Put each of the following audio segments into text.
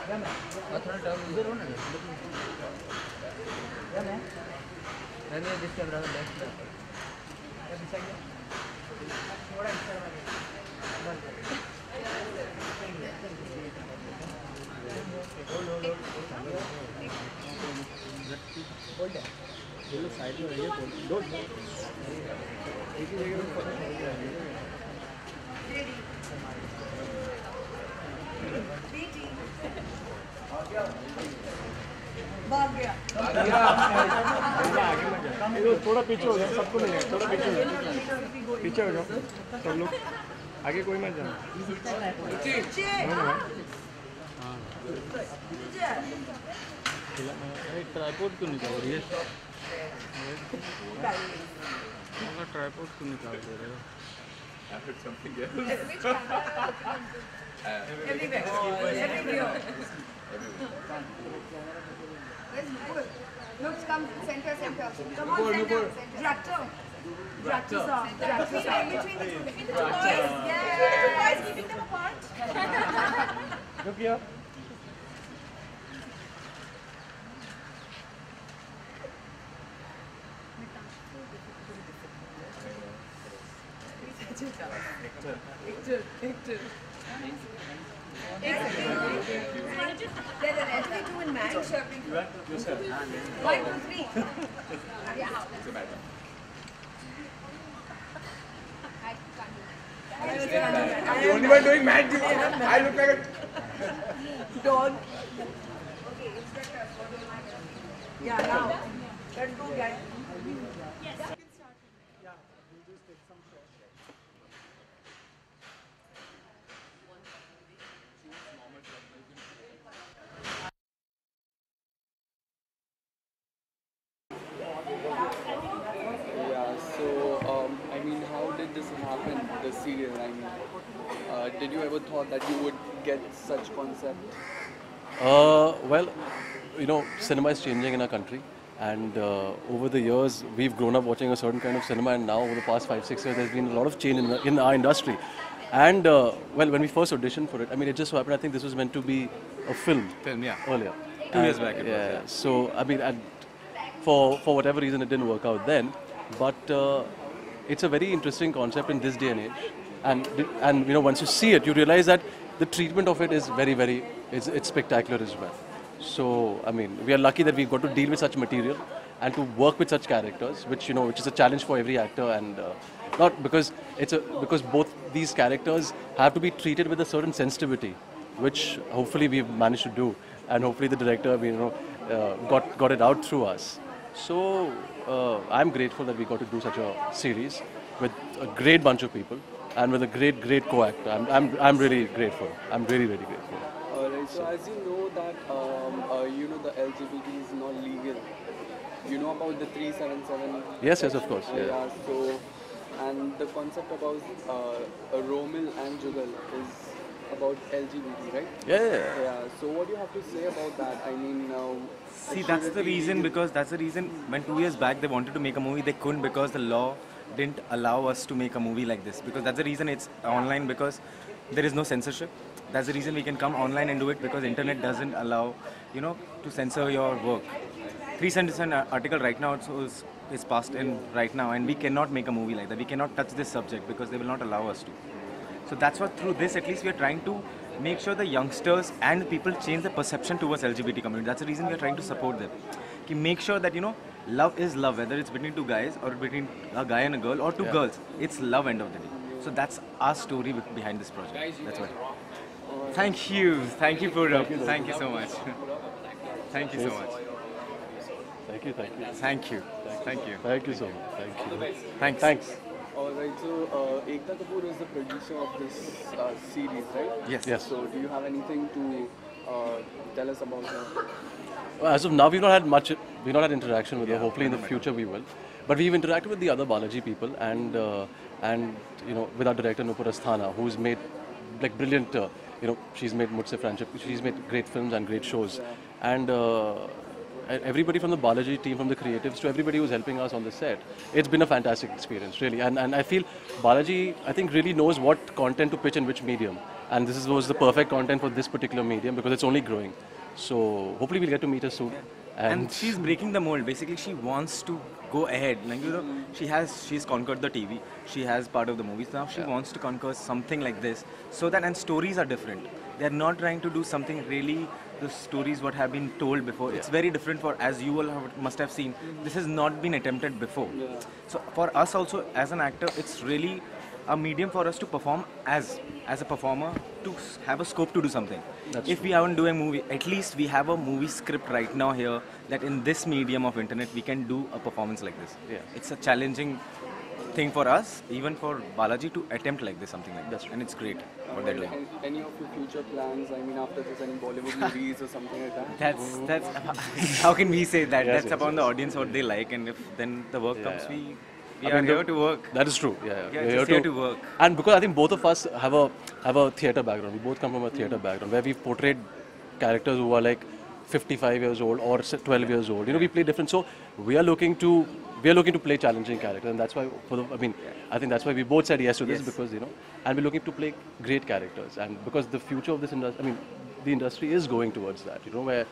थोड़ा टर्न इधर हो ना मैंने जिस कैमरा में बैक किया थोड़ा होल्ड है ये लोग साइड में रहिए दो एक ही जगह भाग गया थोड़ा पीछे हो जाओ, सबको नहीं है, थोड़ा पीछे हो जाओ, पीछे हो जाओ सब लोग, आगे कोई मत जाना। ट्राइपॉड क्यों निकाल रही है? ट्राइपॉड क्यों निकाल दे रहे हो? Looks come center. Come on, center. Director, sir. Between the two boys. Yeah. Boys keeping them apart. Look here. Hector. There's a referee too in man shopping. 1, 2, 3. Yeah. I'm the only one doing mad. I look like a dog. Okay, inspector. Yeah, now. Let's go, guys. Yes. I mean, how did this happen, the serial? I mean, did you ever thought that you would get such concept? Well, you know, cinema is changing in our country, and over the years we've grown up watching a certain kind of cinema, and now over the past 5-6 years there's been a lot of change in our industry. And well, when we first auditioned for it, I mean, it just so happened, I think this was meant to be a film. Yeah. Earlier. 2 years back. Yeah. So I mean, and for whatever reason it didn't work out then, but it's a very interesting concept in this day and age. And you know, once you see it, you realize that the treatment of it is very it's spectacular as well. So I mean, we are lucky that we've got to deal with such material and to work with such characters, which is a challenge for every actor, and not because because both these characters have to be treated with a certain sensitivity, which hopefully we've managed to do, and hopefully the director, got it out through us. So I'm grateful that we got to do such a series with a great bunch of people and with a great co-actor. I'm really grateful. I'm really grateful. Alright, so as you know that the LGBT is not legal. You know about the 377? Yes, of course. Yeah. So, and the concept about Romil and Jugal is about LGBT, right? Yeah. So what do you have to say about that? I mean, See, that's the reason when 2 years back they wanted to make a movie, they couldn't because the law didn't allow us to make a movie like this. Because that's the reason it's online, because there is no censorship. That's the reason we can come online and do it, because internet doesn't allow, to censor your work. 377 article right now is passed in right now, and we cannot make a movie like that. We cannot touch this subject because they will not allow us to. So that's what, through this at least, we are trying to make sure the youngsters and people change the perception towards LGBT community. That's the reason we are trying to support them. To make sure that, love is love, whether it's between two guys or between a guy and a girl or two girls. It's love end of the day. So that's our story behind this project. That's what. Thank you. Thank you, Purab. Thank you so much. Thank you so much. Thank you. Thank you. Thank you so much. Thanks. Alright, so Ekta Kapoor is the producer of this series, right? Yes. So do you have anything to tell us about her? Well, as of now, we've not had interaction with her. Hopefully in the future we will. But we've interacted with the other Balaji people, and with our director Nupur Asthana, who's made like brilliant. She's made Mujhse Friendship. She's made great films and great shows, and everybody from the Balaji team, from the creatives to everybody who's helping us on the set. It's been a fantastic experience, really. And I feel Balaji, I think, really knows what content to pitch in which medium. and this was the perfect content for this particular medium because it's only growing. So hopefully we'll get to meet her soon. And she's breaking the mold. Basically, she wants to go ahead. Like, you know, she's conquered the TV. She has part of the movies. Now she wants to conquer something like this. So that, and stories are different. They're not trying to do something really, the stories what have been told before. It's very different for, as you all must have seen, this has not been attempted before. So for us also, as an actor, it's really a medium for us to perform as a performer, to have a scope to do something. If we haven't doing a movie, at least we have a movie script right now here that in this medium of internet we can do a performance like this. It's a challenging thing for us, even for Balaji, to attempt like this, something like this, and it's great what they're doing. And any of your future plans? I mean, after this, any Bollywood movies or something like that? That's how can we say that? That's upon the audience what they like, and if then the work comes, we are here to work. That is true. We're just here to work. And because I think both of us have a theatre background. We both come from a theatre background where we've portrayed characters who are like 55 years old or 12 years old. You know, we play different. So we are looking to play challenging characters, and that's why I think that's why we both said yes to this, because and we're looking to play great characters, and because the future of this industry, the industry is going towards that. Where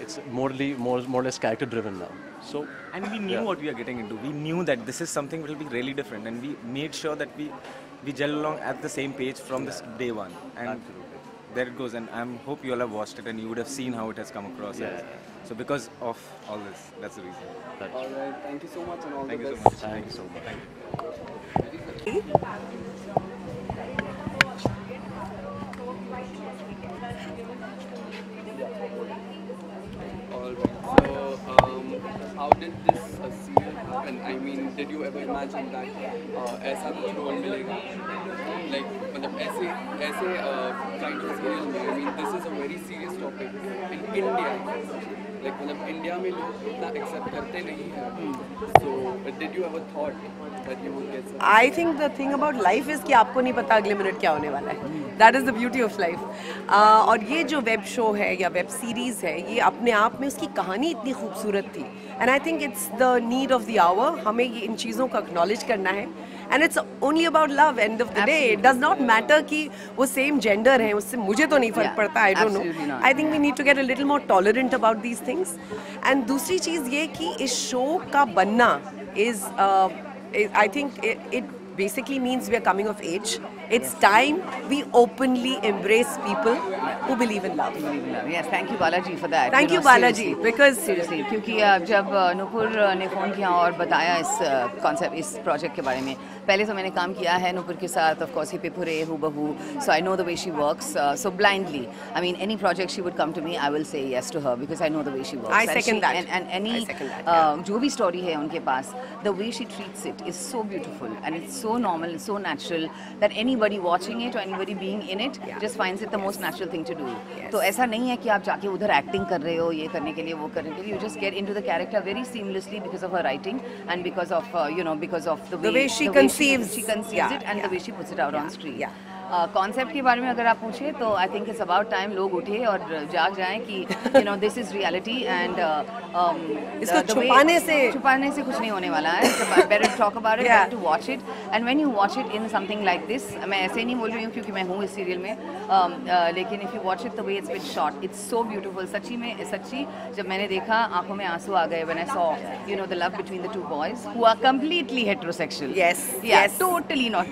it's more or less character driven now. So, and we knew what we are getting into. We knew that this is something that will be really different, and we made sure that we gel along at the same page from this day one. And there it goes. And I hope you all have watched it and you would have seen how it has come across. So because of all this, that's the reason. All right. Thank you so much, and all the best. Thank you so much. All right. So, how did this serial happen? I mean, did you ever imagine that ऐसा कुछ role मिलेगा? Like, मतलब ऐसे kind of serial में, I mean, this is a very serious topic in India. Like, मतलब India में लोग इतना accept करते नहीं हैं. So, did you ever thought that you would get some? I think the thing about life is कि आपको नहीं पता अगले मिनट क्या होने वाला है. That is the beauty of life. और ये जो वेब शो है या वेब सीरीज है, ये अपने आप में उसकी कहानी इतनी खूबसूरत थी. And I think it's the need of the hour. हमें ये इन चीज़ों को acknowledge करना है. And it's only about love. End of the day, it does not matter कि वो same gender है. उससे मुझे तो नहीं फर्क पड़ता. I don't know. I think we need to get a little more tolerant about these things. And दूसरी चीज़ ये कि इस शो का बनना is I think it basically means we are coming of age. It's time we openly embrace people who believe in love. Yes, thank you Balaji for that. Thank you Balaji, because seriously, क्योंकि जब नूपुर ने phone किया और बताया इस concept, इस project के बारे में, पहले तो मैंने काम किया है नूपुर के साथ, of course हिप्पीपुरे, हूबहू, so I know the way she works, so blindly, I mean any project she would come to me, I will say yes to her because I know the way she works. I second that. And any जो भी story है उनके पास, the way she treats it is so beautiful and it's so normal, it's so natural that anybody watching it or anybody being in it just finds it the most natural thing to do. तो ऐसा नहीं है कि आप जाके उधर acting कर रहे हो ये करने के लिए वो करने के लिए, you just get into the character very seamlessly because of her writing and because of because of the way she conceives it and the way she puts it out on screen. Concept के बारे में अगर आप पूछे तो I think it's about time लोग उठे और जाग जाएं कि दिस इज रियलिटी एंड इसको छुपाने से कुछ नहीं होने वाला है. Better talk about it, better to watch it, and when you watch it in something like this, मैं ऐसे नहीं बोल रही हूँ क्योंकि मैं हूँ इस सीरियल में, लेकिन if you watch it the way it's been shot, it's so beautiful. सच्ची जब मैंने देखा आंखों में आंसू आ गए when I saw the love between the two boys who are completely heterosexual. Yes, totally not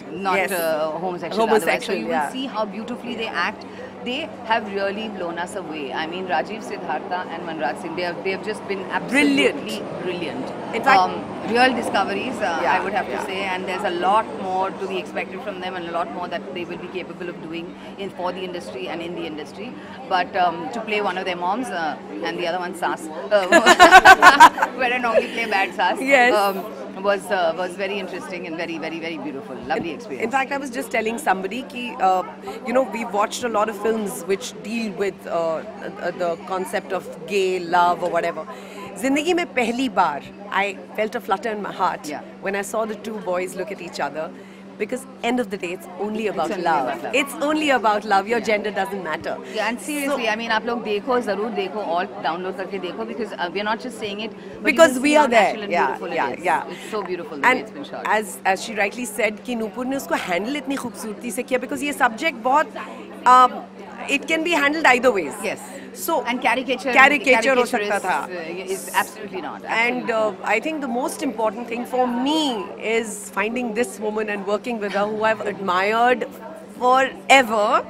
homosexual. So you will see how beautifully they act. They have really blown us away. I mean, Rajiv Siddhartha and Manraj Singh, they have just been absolutely brilliant. In fact, real discoveries, I would have to say, and there's a lot more to be expected from them, and a lot more that they will be capable of doing for the industry and in the industry. But to play one of their moms and the other one Saas, where I normally play bad Saas. Yes. Was very interesting and very, very, very beautiful. Lovely experience. In fact, I was just telling somebody कि we've watched a lot of films which deal with the concept of gay love or whatever. Zindagi mein pehli baar, I felt a flutter in my heart when I saw the two boys look at each other. Because end of the day, it's only about love. It's only about love. Your gender doesn't matter. Yeah, and seriously, I mean, आप लोग देखो, ज़रूर देखो, all download करके देखो, because we are not just saying it, because we are there. It's so beautiful the way it's been shot. As she rightly said कि नूपुर ने उसको handle इतनी खूबसूरती से किया, because ये subject बहुत it can be handled either ways. Yes. So And caricature हो सकता था. is absolutely not. And I think the most important thing for me is finding this woman and working with her, who I've admired forever.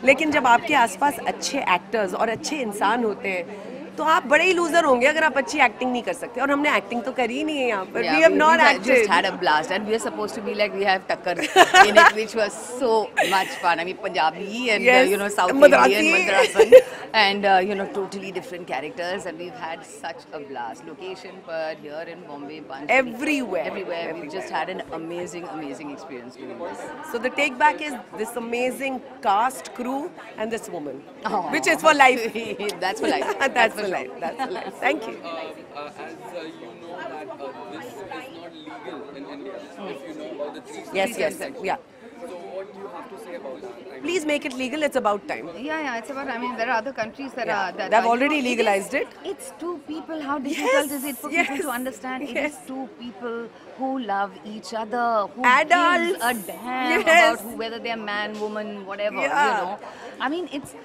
लेकिन जब आपके आसपास अच्छे actors और अच्छे इंसान होते हैं तो आप बड़े ही लूजर होंगे अगर आप अच्छी एक्टिंग नहीं कर सकते. और हमने एक्टिंग तो करी ही नहीं है यहाँ पर. We have not acted. Just had a blast, and we are supposed to be like we have Takkar in it, which was so much fun. I mean, Punjabi and Yes. South Madrasi. Indian, Madrasan, and totally different characters, and we've had such a blast. Location, but here in Bombay, Panchali, Everywhere. we've just had an amazing experience doing this. So the take back is this amazing cast, crew, and this woman, Oh. which is for life. That's for life. That's for life. That's for life. Thank you. As you know that this is not legal in India. If you know about the three Yes, states. yes, yeah. So what do you have to say about that? I mean, Please make it legal. It's about time. Yeah, it's about. I mean, there are other countries that are. That They've are, already legalized it. It's two people. How difficult is it for people yes, to understand? It yes. is two people who love each other, who Adults. gives a damn Yes. about whether they're man, woman, whatever. Yeah. I mean, it's.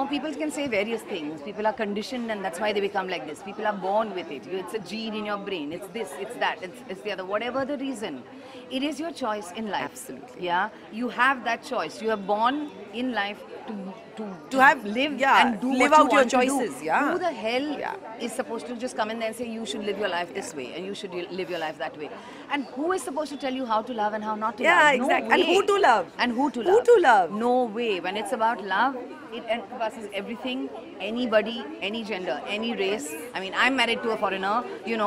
People can say various things. People are conditioned, and that's why they become like this. People are born with it. It's a gene in your brain. It's this, it's that, it's the other. Whatever the reason, it is your choice in life. Absolutely. Yeah, you have that choice. You are born in life to have live yeah, and do live what out you your want to do. choices. Yeah. Who the hell is supposed to just come in there and say you should live your life this way and you should live your life that way? And who is supposed to tell you how to love and how not to love? Yeah, No exactly. way. And who to love? And who to Who love? to love? No way. When it's about love, it encompasses everything, anybody, any gender, any race. I mean, I'm married to a foreigner.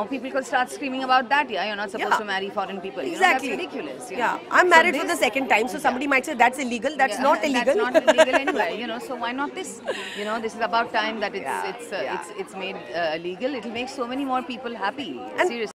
People could start screaming about that. Yeah, you're not supposed to marry foreign people. Exactly. That's ridiculous. Yeah, I'm married for the second time, so somebody might say that's illegal. That's not illegal. That's not illegal anyway. So why not this? This is about time that it's made legal. It'll make so many more people happy. And Seriously.